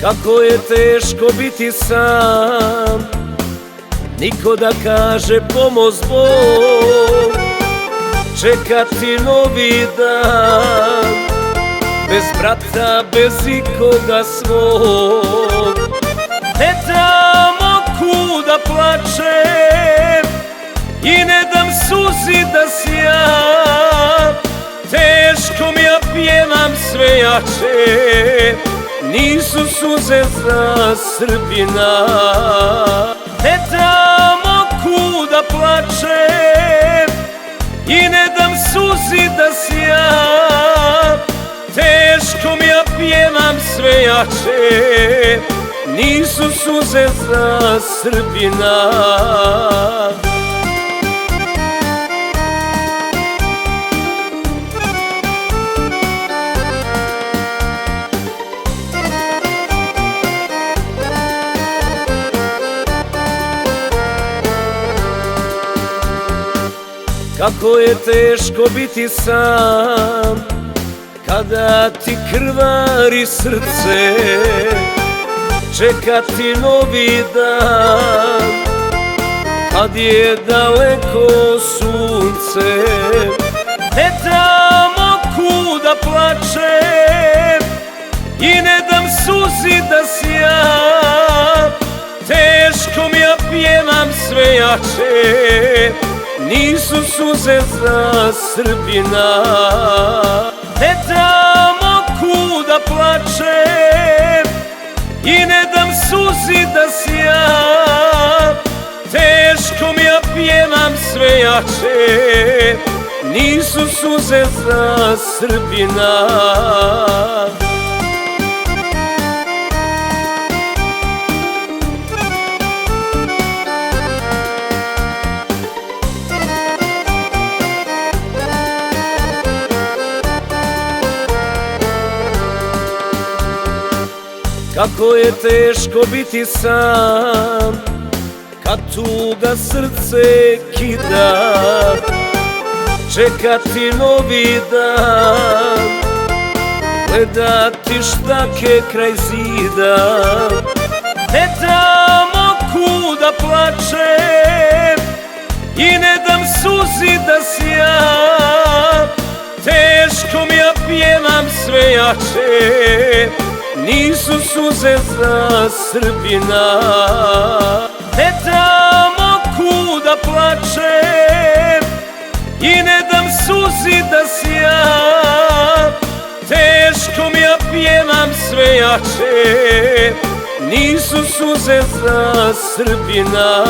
Kako je teško biti sam, niko da kaže pomoz Bog. Čekati novi dan, bez brata, bez ikoga svog. Ne dam oku da plačem i ne dam suzi da sjam. Teško mi, ja pjevam sve jače, nisu suze za Srbina. Ne dam oku da plačem i ne dam suzi da sjam. Teško mi, ja pjevam sve jače, nisu suze za Srbina. Kako je teško biti sam, kada ti krvari srce. Čekati novi dan, kad je daleko sunce. Ne dam oku da plačem i ne dam suzi da sjam. Teško mi, ja pjevam sve jače, nisu suze za Srbina. Ne dam oku da plačem i ne dam suzi da sjam. Teško mi, ja pjevam sve jače, nisu suze za Srbina. Kako je teško biti sam, kad tuga srce kida. Čekati novi dan, gledati štake kraj zida. Ne dam oku da plačem i ne dam suzi da sjam. Teško mi, ja pjevam sve jače, nisu suze za Srbina. Ne dam oku da plačem i ne dam suzi da sjam. Teško mi, ja pjevam sve jače, nisu suze za Srbina.